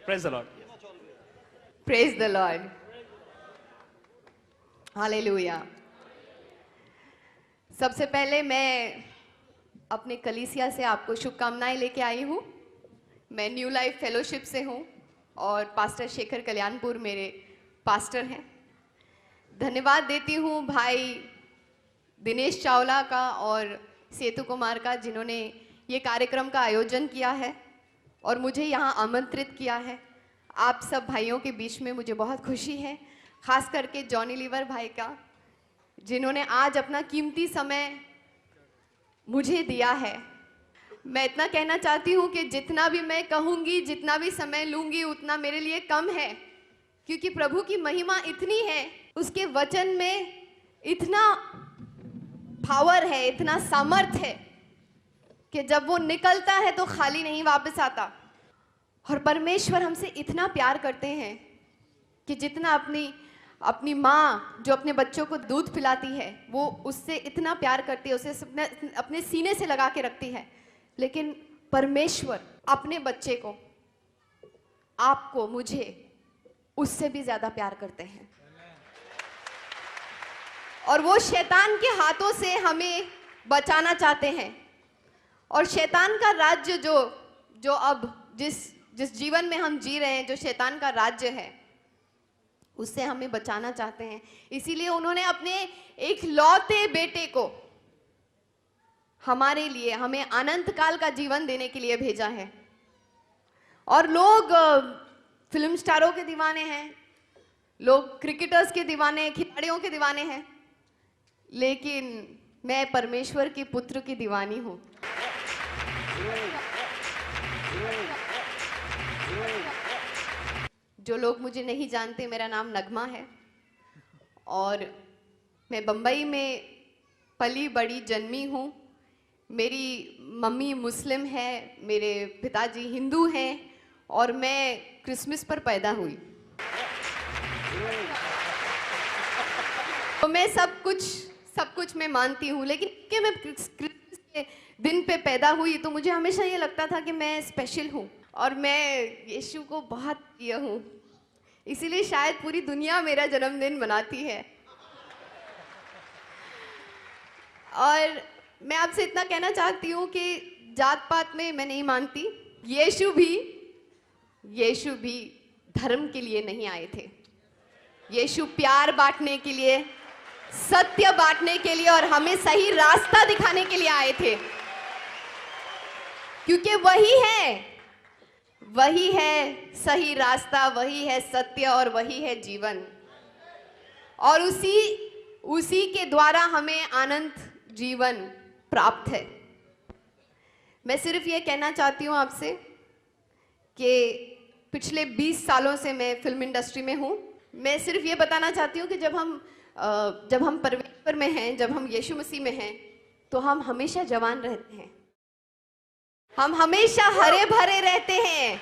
Praise the Lord. Praise the Lord. Hallelujah. सबसे पहले मैं अपने कलीसिया से आपको शुभकामनाएं लेके आई हूँ। मैं न्यू लाइफ फेलोशिप से हूँ और पास्टर शेखर कल्याणपुर मेरे पास्टर हैं। धन्यवाद देती हूँ भाई दिनेश चावला का और सेतु कुमार का, जिन्होंने ये कार्यक्रम का आयोजन किया है और मुझे यहाँ आमंत्रित किया है। आप सब भाइयों के बीच में मुझे बहुत खुशी है, खास करके जॉनी लीवर भाई का, जिन्होंने आज अपना कीमती समय मुझे दिया है। मैं इतना कहना चाहती हूँ कि जितना भी मैं कहूँगी, जितना भी समय लूँगी, उतना मेरे लिए कम है, क्योंकि प्रभु की महिमा इतनी है, उसके वचन में इतना पावर है, इतना सामर्थ है कि जब वो निकलता है तो खाली नहीं वापस आता। और परमेश्वर हमसे इतना प्यार करते हैं कि जितना अपनी माँ जो अपने बच्चों को दूध पिलाती है, वो उससे इतना प्यार करती है, उसे अपने सीने से लगा के रखती है, लेकिन परमेश्वर अपने बच्चे को, आपको, मुझे उससे भी ज्यादा प्यार करते हैं। और वो शैतान के हाथों से हमें बचाना चाहते हैं। और शैतान का राज्य जो अब जिस जीवन में हम जी रहे हैं, जो शैतान का राज्य है, उससे हमें बचाना चाहते हैं। इसीलिए उन्होंने अपने एक लौते बेटे को हमारे लिए, हमें अनंत काल का जीवन देने के लिए भेजा है। और लोग फिल्म स्टारों के दीवाने हैं, लोग क्रिकेटर्स के दीवाने, खिलाड़ियों के दीवाने हैं, लेकिन मैं परमेश्वर के पुत्र की दीवानी हूं। जो लोग मुझे नहीं जानते, मेरा नाम नगमा है और मैं बम्बई में पली बड़ी जन्मी हूँ। मेरी मम्मी मुस्लिम है, मेरे पिताजी हिंदू हैं और मैं क्रिसमस पर पैदा हुई। तो मैं सब कुछ मैं मानती हूँ, लेकिन कि मैं क्रिसमस के दिन पे पैदा हुई तो मुझे हमेशा ये लगता था कि मैं स्पेशल हूँ और मैं यीशु को बहुत प्रिय हूँ। इसीलिए शायद पूरी दुनिया मेरा जन्मदिन मनाती है। और मैं आपसे इतना कहना चाहती हूँ कि जात पात में मैं नहीं मानती। यीशु भी धर्म के लिए नहीं आए थे। यीशु प्यार बांटने के लिए, सत्य बांटने के लिए और हमें सही रास्ता दिखाने के लिए आए थे, क्योंकि वही है सही रास्ता, वही है सत्य और वही है जीवन। और उसी के द्वारा हमें अनंत जीवन प्राप्त है। मैं सिर्फ ये कहना चाहती हूँ आपसे कि पिछले 20 सालों से मैं फिल्म इंडस्ट्री में हूँ। मैं सिर्फ ये बताना चाहती हूँ कि जब हम परमेश्वर में हैं, जब हम यीशु मसीह में हैं, तो हम हमेशा जवान रहते हैं, हम हमेशा हरे भरे रहते हैं,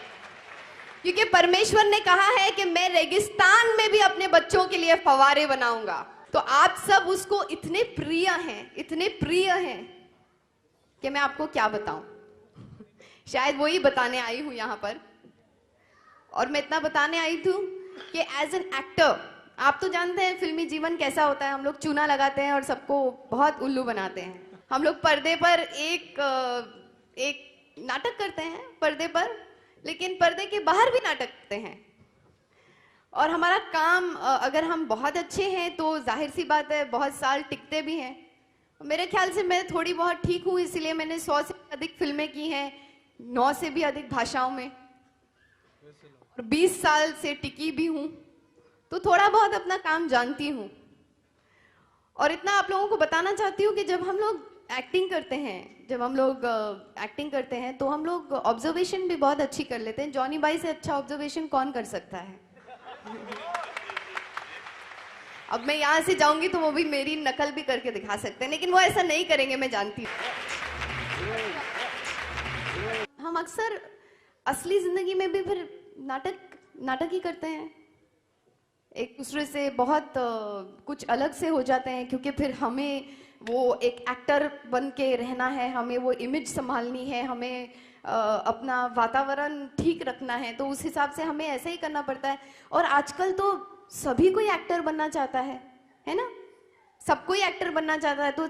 क्योंकि परमेश्वर ने कहा है कि मैं रेगिस्तान में भी अपने बच्चों के लिए फव्वारे बनाऊंगा। तो आप सब उसको इतने प्रिय हैं कि मैं आपको क्या बताऊं। शायद वही बताने आई हूं यहाँ पर। और मैं इतना बताने आई थी कि एज एन एक्टर, आप तो जानते हैं फिल्मी जीवन कैसा होता है। हम लोग चूना लगाते हैं और सबको बहुत उल्लू बनाते हैं। हम लोग पर्दे पर एक नाटक करते हैं पर्दे पर, लेकिन पर्दे के बाहर भी नाटक करते हैं। और हमारा काम, अगर हम बहुत अच्छे हैं तो जाहिर सी बात है बहुत साल टिकते भी हैं। मेरे ख्याल से मैं थोड़ी बहुत ठीक हूँ, इसलिए मैंने 100 से अधिक फिल्में की हैं, 9 से भी अधिक भाषाओं में, और 20 साल से टिकी भी हूँ, तो थोड़ा बहुत अपना काम जानती हूँ। और इतना आप लोगों को बताना चाहती हूँ कि जब हम लोग एक्टिंग करते हैं तो हम लोग ऑब्जर्वेशन भी बहुत अच्छी कर लेते हैं। जॉनी भाई से अच्छा ऑब्जर्वेशन कौन कर सकता है? अब मैं यहाँ से जाऊंगी तो वो भी मेरी नकल भी करके दिखा सकते हैं, लेकिन वो ऐसा नहीं करेंगे, मैं जानती हूँ। हम अक्सर असली जिंदगी में भी फिर नाटक ही करते हैं, एक दूसरे से बहुत कुछ अलग से हो जाते हैं, क्योंकि फिर हमें वो एक एक्टर बन के रहना है, हमें वो इमेज संभालनी है, हमें अपना वातावरण ठीक रखना है, तो उस हिसाब से हमें ऐसे ही करना पड़ता है। और आजकल तो सभी कोई एक्टर बनना चाहता है ना? सब कोई एक्टर बनना चाहता है, तो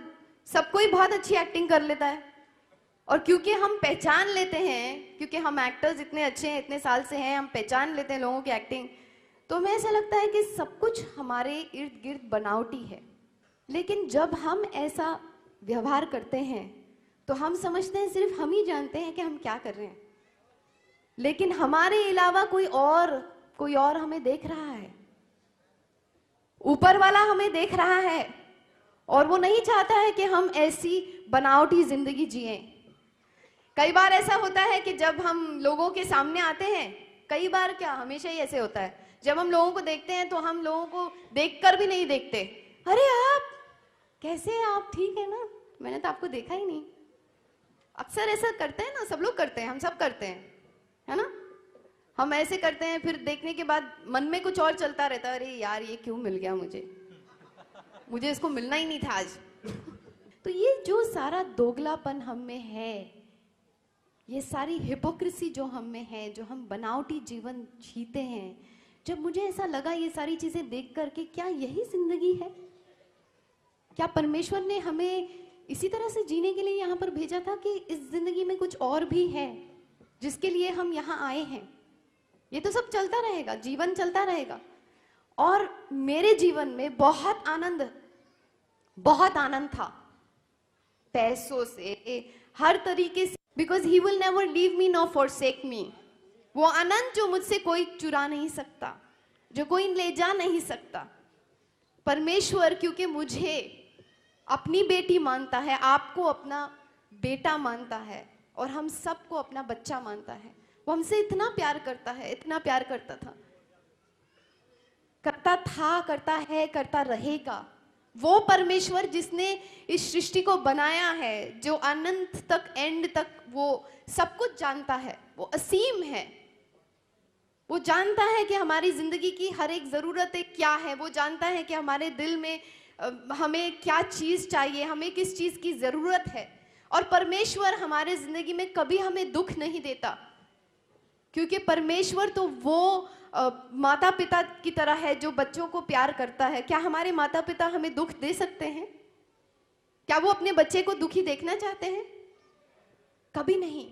सब कोई बहुत अच्छी एक्टिंग कर लेता है। और क्योंकि हम पहचान लेते हैं, क्योंकि हम एक्टर्स इतने अच्छे हैं, इतने साल से हैं, हम पहचान लेते हैं लोगों की एक्टिंग, तो हमें ऐसा लगता है कि सब कुछ हमारे इर्द गिर्द बनावटी है। लेकिन जब हम ऐसा व्यवहार करते हैं तो हम समझते हैं सिर्फ हम ही जानते हैं कि हम क्या कर रहे हैं, लेकिन हमारे अलावा कोई और हमें देख रहा है, ऊपर वाला हमें देख रहा है, और वो नहीं चाहता है कि हम ऐसी बनावटी जिंदगी जिएं। कई बार ऐसा होता है कि जब हम लोगों के सामने आते हैं, कई बार क्या, हमेशा ही ऐसे होता है, जब हम लोगों को देखते हैं तो हम लोगों को देखकर भी नहीं देखते। अरे आप कैसे हैं, आप ठीक है ना, मैंने तो आपको देखा ही नहीं। अक्सर ऐसा करते हैं ना, सब लोग करते हैं, हम सब करते हैं, है ना? हम ऐसे करते हैं, फिर देखने के बाद मन में कुछ और चलता रहता है, अरे यार ये क्यों मिल गया मुझे इसको मिलना ही नहीं था आज। तो ये जो सारा दोगलापन हम में है, ये सारी हिपोक्रेसी जो हम में है, जो हम बनावटी जीवन जीते हैं, जब मुझे ऐसा लगा ये सारी चीजें देख कर के क्या यही जिंदगी है? क्या परमेश्वर ने हमें इसी तरह से जीने के लिए यहाँ पर भेजा था कि इस जिंदगी में कुछ और भी है जिसके लिए हम यहाँ आए हैं? ये तो सब चलता रहेगा, जीवन चलता रहेगा। और मेरे जीवन में बहुत आनंद था, पैसों से, हर तरीके से, because he will never leave me nor forsake मी। वो आनंद जो मुझसे कोई चुरा नहीं सकता, जो कोई ले जा नहीं सकता। परमेश्वर क्योंकि मुझे अपनी बेटी मानता है, आपको अपना बेटा मानता है, और हम सबको अपना बच्चा मानता है, वो हमसे इतना प्यार करता है, इतना प्यार करता था, करता है, करता रहेगा। वो परमेश्वर जिसने इस सृष्टि को बनाया है, जो अनंत तक, एंड तक वो सब कुछ जानता है, वो असीम है, वो जानता है कि हमारी जिंदगी की हर एक जरूरतें क्या है, वो जानता है कि हमारे दिल में हमें क्या चीज चाहिए, हमें किस चीज की जरूरत है। और परमेश्वर हमारे जिंदगी में कभी हमें दुख नहीं देता, क्योंकि परमेश्वर तो वो माता पिता की तरह है जो बच्चों को प्यार करता है। क्या हमारे माता पिता हमें दुख दे सकते हैं? क्या वो अपने बच्चे को दुखी देखना चाहते हैं? कभी नहीं।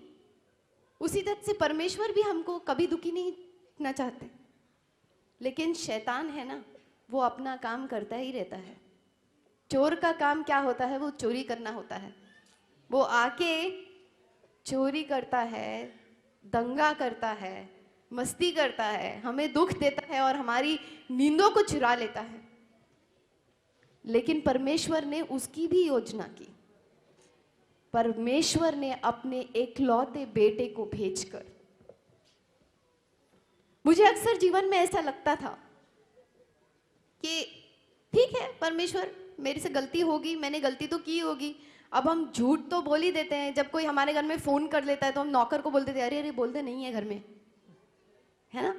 उसी तरह से परमेश्वर भी हमको कभी दुखी नहीं देखना चाहते। लेकिन शैतान है ना, वो अपना काम करता ही रहता है। चोर का काम क्या होता है? वो चोरी करना होता है। वो आके चोरी करता है, दंगा करता है, मस्ती करता है, हमें दुख देता है और हमारी नींदों को चुरा लेता है। लेकिन परमेश्वर ने उसकी भी योजना की। परमेश्वर ने अपने एकलौते बेटे को भेजकर, मुझे अक्सर जीवन में ऐसा लगता था कि ठीक है परमेश्वर, मेरे से गलती होगी, मैंने गलती तो की होगी। अब हम झूठ तो बोल ही देते हैं। जब कोई हमारे घर में फोन कर लेता है तो हम नौकर को बोल देते हैं, अरे अरे बोलते नहीं है घर में, है ना?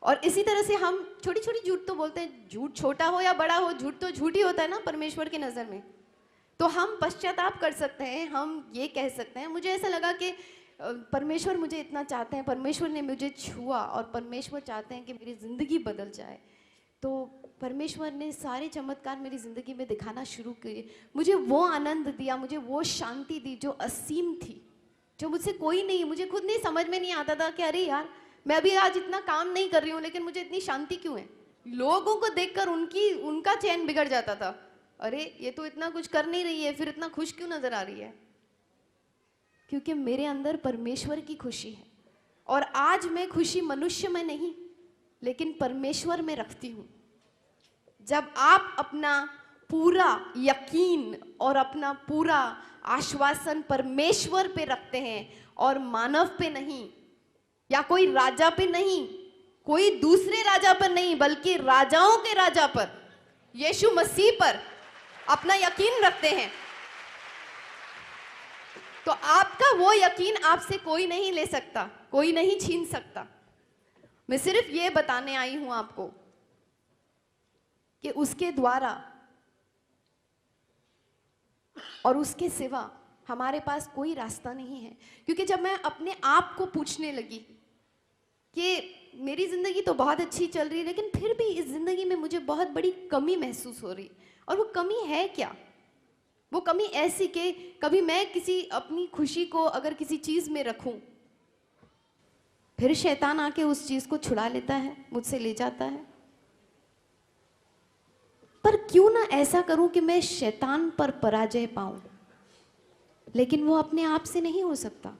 और इसी तरह से हम छोटी छोटी झूठ तो बोलते हैं। झूठ छोटा हो या बड़ा हो, झूठ तो झूठ ही होता है ना परमेश्वर की नजर में। तो हम पश्चाताप कर सकते हैं, हम ये कह सकते हैं, मुझे ऐसा लगा कि परमेश्वर मुझे इतना चाहते हैं, परमेश्वर ने मुझे छुआ और परमेश्वर चाहते हैं कि मेरी जिंदगी बदल जाए। तो परमेश्वर ने सारे चमत्कार मेरी ज़िंदगी में दिखाना शुरू किए। मुझे वो आनंद दिया, मुझे वो शांति दी जो असीम थी, जो मुझसे कोई नहीं, मुझे खुद नहीं समझ में नहीं आता था कि अरे यार मैं अभी आज इतना काम नहीं कर रही हूँ लेकिन मुझे इतनी शांति क्यों है। लोगों को देखकर उनका चैन बिगड़ जाता था। अरे ये तो इतना कुछ कर नहीं रही है, फिर इतना खुश क्यों नजर आ रही है? क्योंकि मेरे अंदर परमेश्वर की खुशी है। और आज मैं खुशी मनुष्य में नहीं लेकिन परमेश्वर में रखती हूँ। जब आप अपना पूरा यकीन और अपना पूरा आश्वासन परमेश्वर पे रखते हैं और मानव पे नहीं, या कोई राजा पे नहीं, कोई दूसरे राजा पर नहीं, बल्कि राजाओं के राजा पर, यीशु मसीह पर अपना यकीन रखते हैं, तो आपका वो यकीन आपसे कोई नहीं ले सकता, कोई नहीं छीन सकता। मैं सिर्फ ये बताने आई हूं आपको कि उसके द्वारा और उसके सिवा हमारे पास कोई रास्ता नहीं है। क्योंकि जब मैं अपने आप को पूछने लगी कि मेरी ज़िंदगी तो बहुत अच्छी चल रही है, लेकिन फिर भी इस ज़िंदगी में मुझे बहुत बड़ी कमी महसूस हो रही, और वो कमी है क्या? वो कमी ऐसी कि कभी मैं किसी अपनी खुशी को अगर किसी चीज़ में रखूं, फिर शैतान आके उस चीज़ को छुड़ा लेता है, मुझसे ले जाता है। पर क्यों ना ऐसा करूं कि मैं शैतान पर पराजय पाऊं। लेकिन वो अपने आप से नहीं हो सकता,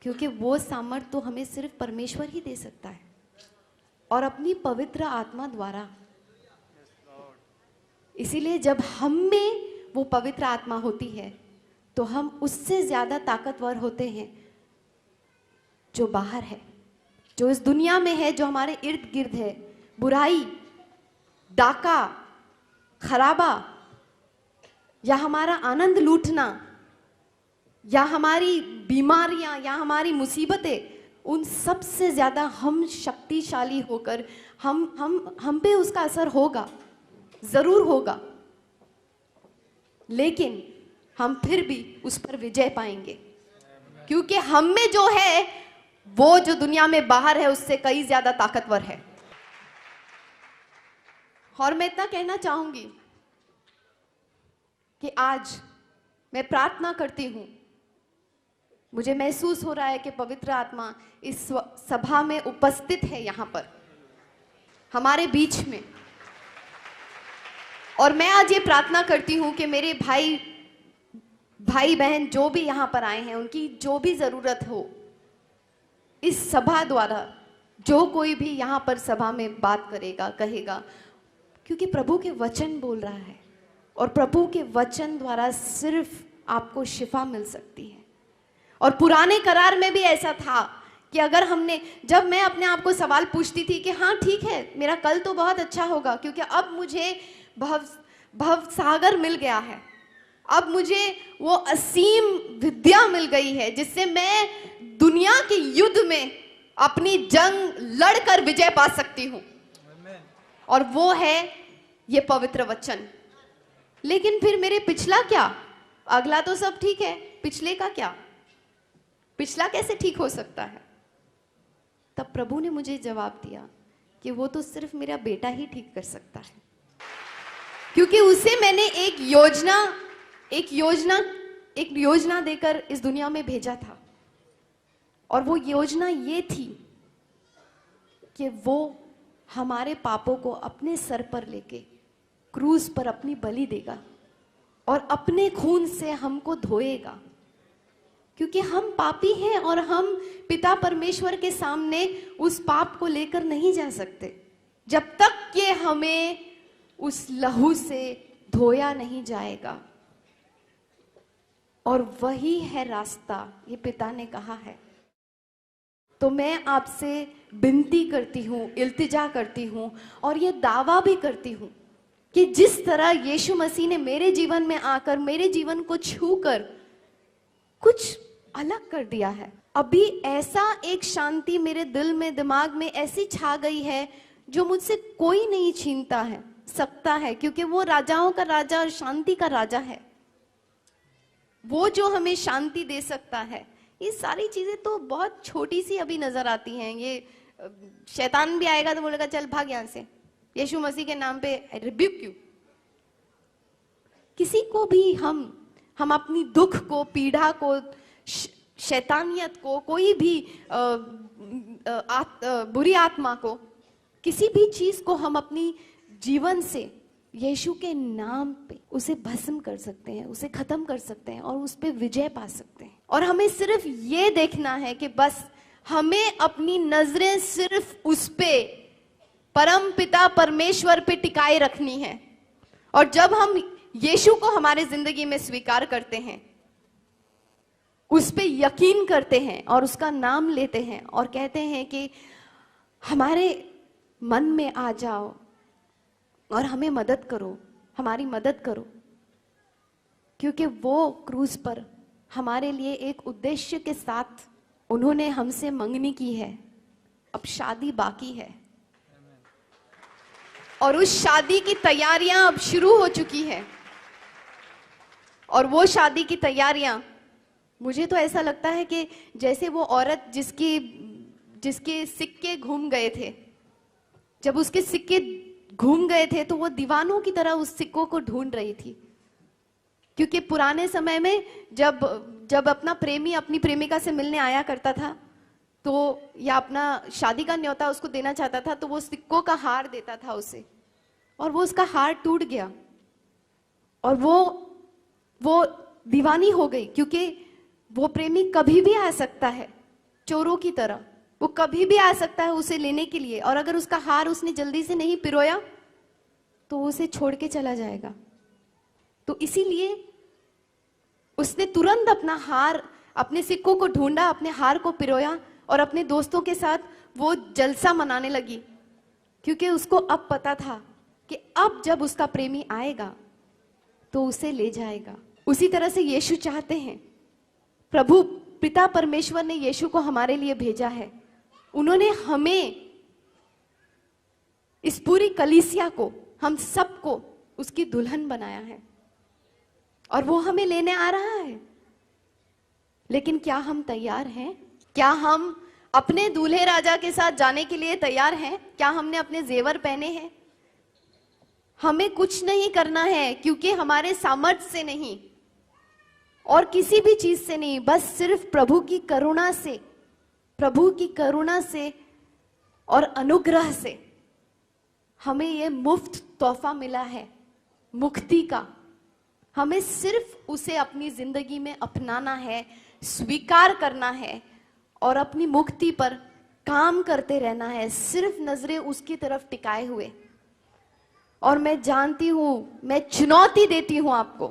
क्योंकि वो सामर्थ्य तो हमें सिर्फ परमेश्वर ही दे सकता है, और अपनी पवित्र आत्मा द्वारा। इसीलिए जब हम में वो पवित्र आत्मा होती है तो हम उससे ज्यादा ताकतवर होते हैं जो बाहर है, जो इस दुनिया में है, जो हमारे इर्द गिर्द है। बुराई, डाका, खराबा, या हमारा आनंद लूटना, या हमारी बीमारियां, या हमारी मुसीबतें, उन सब से ज्यादा हम शक्तिशाली होकर हम पे उसका असर होगा, जरूर होगा, लेकिन हम फिर भी उस पर विजय पाएंगे, क्योंकि हम में जो है वो जो दुनिया में बाहर है उससे कई ज्यादा ताकतवर है। और मैं इतना कहना चाहूंगी कि आज मैं प्रार्थना करती हूं, मुझे महसूस हो रहा है कि पवित्र आत्मा इस सभा में उपस्थित है, यहां पर हमारे बीच में। और मैं आज ये प्रार्थना करती हूं कि मेरे भाई बहन जो भी यहां पर आए हैं, उनकी जो भी जरूरत हो, इस सभा द्वारा जो कोई भी यहां पर सभा में बात करेगा, कहेगा, क्योंकि प्रभु के वचन बोल रहा है, और प्रभु के वचन द्वारा सिर्फ आपको शिफा मिल सकती है। और पुराने करार में भी ऐसा था कि अगर जब मैं अपने आप को सवाल पूछती थी कि हाँ ठीक है, मेरा कल तो बहुत अच्छा होगा, क्योंकि अब मुझे भव सागर मिल गया है, अब मुझे वो असीम विद्या मिल गई है जिससे मैं दुनिया के युद्ध में अपनी जंग लड़कर विजय पा सकती हूँ, और वो है ये पवित्र वचन। लेकिन फिर मेरे पिछला क्या? अगला तो सब ठीक है, पिछले का क्या? पिछला कैसे ठीक हो सकता है? तब प्रभु ने मुझे जवाब दिया कि वो तो सिर्फ मेरा बेटा ही ठीक कर सकता है, क्योंकि उसे मैंने एक योजना देकर इस दुनिया में भेजा था, और वो योजना ये थी कि वो हमारे पापों को अपने सर पर लेके क्रूज पर अपनी बलि देगा और अपने खून से हमको धोएगा, क्योंकि हम पापी हैं और हम पिता परमेश्वर के सामने उस पाप को लेकर नहीं जा सकते जब तक कि हमें उस लहू से धोया नहीं जाएगा। और वही है रास्ता, ये पिता ने कहा है। तो मैं आपसे विनती करती हूँ, इल्तिजा करती हूँ, और ये दावा भी करती हूँ कि जिस तरह यीशु मसीह ने मेरे जीवन में आकर मेरे जीवन को छूकर कुछ अलग कर दिया है, अभी ऐसा एक शांति मेरे दिल में, दिमाग में ऐसी छा गई है जो मुझसे कोई नहीं छीनता है सकता है, क्योंकि वो राजाओं का राजा और शांति का राजा है। वो जो हमें शांति दे सकता है। ये सारी चीजें तो बहुत छोटी सी अभी नजर आती हैं। ये शैतान भी आएगा तो बोलेगा चल भाग यहां से, यीशु मसीह के नाम पे रिब्यूक यू। किसी को भी हम अपनी दुख को, पीड़ा को, शैतानियत को, कोई भी बुरी आत्मा को, किसी भी चीज को हम अपनी जीवन से यीशु के नाम पे उसे भस्म कर सकते हैं, उसे खत्म कर सकते हैं और उस पे विजय पा सकते हैं। और हमें सिर्फ ये देखना है कि बस हमें अपनी नजरें सिर्फ उस पे, परम पिता परमेश्वर पे टिकाए रखनी है। और जब हम यीशु को हमारे जिंदगी में स्वीकार करते हैं, उस पे यकीन करते हैं और उसका नाम लेते हैं और कहते हैं कि हमारे मन में आ जाओ और हमें मदद करो, हमारी मदद करो, क्योंकि वो क्रूज पर हमारे लिए एक उद्देश्य के साथ उन्होंने हमसे मंगनी की है। अब शादी बाकी है और उस शादी की तैयारियां अब शुरू हो चुकी है। और वो शादी की तैयारियां, मुझे तो ऐसा लगता है कि जैसे वो औरत जिसके सिक्के घूम गए थे, जब उसके सिक्के घूम गए थे तो वो दीवानों की तरह उस सिक्कों को ढूंढ रही थी। क्योंकि पुराने समय में जब अपना प्रेमी अपनी प्रेमिका से मिलने आया करता था तो, या अपना शादी का न्योता उसको देना चाहता था, तो वो सिक्कों का हार देता था उसे, और वो उसका हार टूट गया और वो दीवानी हो गई। क्योंकि वो प्रेमी कभी भी आ सकता है, चोरों की तरह वो कभी भी आ सकता है उसे लेने के लिए, और अगर उसका हार उसने जल्दी से नहीं पिरोया तो उसे छोड़ के चला जाएगा। तो इसीलिए उसने तुरंत अपना हार, अपने सिक्कों को ढूंढा, अपने हार को पिरोया और अपने दोस्तों के साथ वो जलसा मनाने लगी। क्योंकि उसको अब पता था कि अब जब उसका प्रेमी आएगा तो उसे ले जाएगा। उसी तरह से यीशु चाहते हैं, प्रभु पिता परमेश्वर ने यीशु को हमारे लिए भेजा है। उन्होंने हमें, इस पूरी कलीसिया को, हम सबको उसकी दुल्हन बनाया है और वो हमें लेने आ रहा है। लेकिन क्या हम तैयार हैं? क्या हम अपने दूल्हे राजा के साथ जाने के लिए तैयार हैं? क्या हमने अपने जेवर पहने हैं? हमें कुछ नहीं करना है, क्योंकि हमारे सामर्थ्य से नहीं और किसी भी चीज से नहीं, बस सिर्फ प्रभु की करुणा से, प्रभु की करुणा से और अनुग्रह से हमें यह मुफ्त तोहफा मिला है, मुक्ति का। हमें सिर्फ उसे अपनी जिंदगी में अपनाना है, स्वीकार करना है और अपनी मुक्ति पर काम करते रहना है, सिर्फ नजरें उसकी तरफ टिकाए हुए। और मैं जानती हूं, मैं चुनौती देती हूं आपको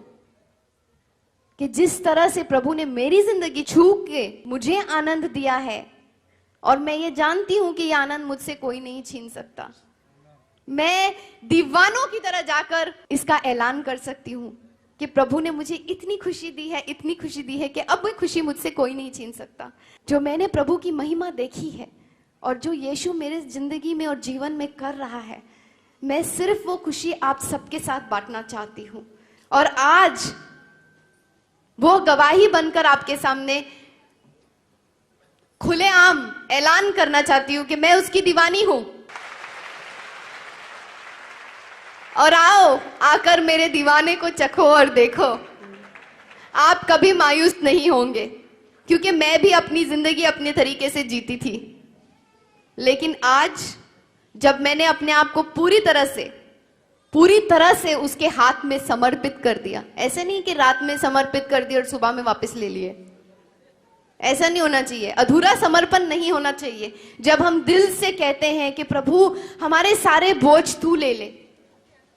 कि जिस तरह से प्रभु ने मेरी जिंदगी छू के मुझे आनंद दिया है, और मैं ये जानती हूं कि यह आनंद मुझसे कोई नहीं छीन सकता, मैं दीवानों की तरह जाकर इसका ऐलान कर सकती हूं कि प्रभु ने मुझे इतनी खुशी दी है, इतनी खुशी दी है कि अब वो खुशी मुझसे कोई नहीं छीन सकता। जो मैंने प्रभु की महिमा देखी है और जो यीशु मेरे जिंदगी में और जीवन में कर रहा है, मैं सिर्फ वो खुशी आप सबके साथ बांटना चाहती हूं। और आज वो गवाही बनकर आपके सामने खुलेआम ऐलान करना चाहती हूं कि मैं उसकी दीवानी हूं। और आओ, आकर मेरे दीवाने को चखो और देखो, आप कभी मायूस नहीं होंगे। क्योंकि मैं भी अपनी जिंदगी अपने तरीके से जीती थी, लेकिन आज जब मैंने अपने आप को पूरी तरह से उसके हाथ में समर्पित कर दिया, ऐसे नहीं कि रात में समर्पित कर दिया और सुबह में वापस ले लिए, ऐसा नहीं होना चाहिए, अधूरा समर्पण नहीं होना चाहिए। जब हम दिल से कहते हैं कि प्रभु हमारे सारे बोझ तू ले ले,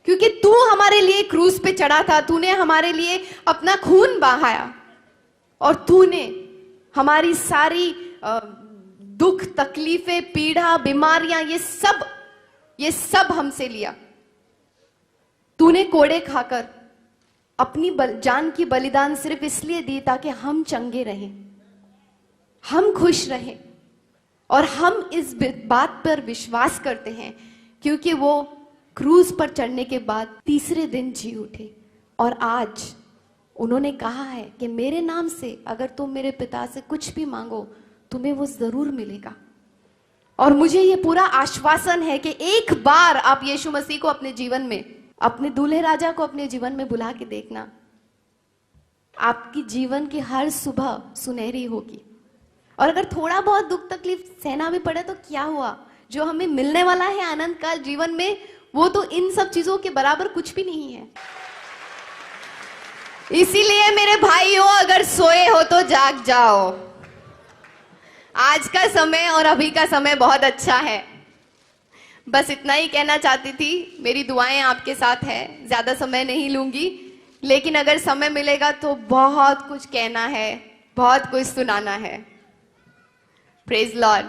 क्योंकि तू हमारे लिए क्रूस पे चढ़ा था, तूने हमारे लिए अपना खून बहाया और तूने हमारी सारी दुख, तकलीफें, पीड़ा, बीमारियां, ये सब हमसे लिया। तूने कोड़े खाकर अपनी जान की बलिदान सिर्फ इसलिए दी ताकि हम चंगे रहें, हम खुश रहें। और हम इस बात पर विश्वास करते हैं क्योंकि वो क्रूज पर चढ़ने के बाद तीसरे दिन जी उठे। और आज उन्होंने कहा है कि मेरे नाम से अगर तुम मेरे पिता से कुछ भी मांगो तुम्हें वो जरूर मिलेगा। और मुझे ये पूरा आश्वासन है कि एक बार आप यीशु मसीह को अपने जीवन में, अपने दूल्हे राजा को अपने जीवन में बुला के देखना, आपकी जीवन की हर सुबह सुनहरी होगी। और अगर थोड़ा बहुत दुख तकलीफ सहना भी पड़े तो क्या हुआ, जो हमें मिलने वाला है आनंद काल जीवन में, वो तो इन सब चीजों के बराबर कुछ भी नहीं है। इसीलिए मेरे भाइयों, अगर सोए हो तो जाग जाओ। आज का समय और अभी का समय बहुत अच्छा है। बस इतना ही कहना चाहती थी। मेरी दुआएं आपके साथ है, ज्यादा समय नहीं लूंगी, लेकिन अगर समय मिलेगा तो बहुत कुछ कहना है, बहुत कुछ सुनाना है। Praise Lord.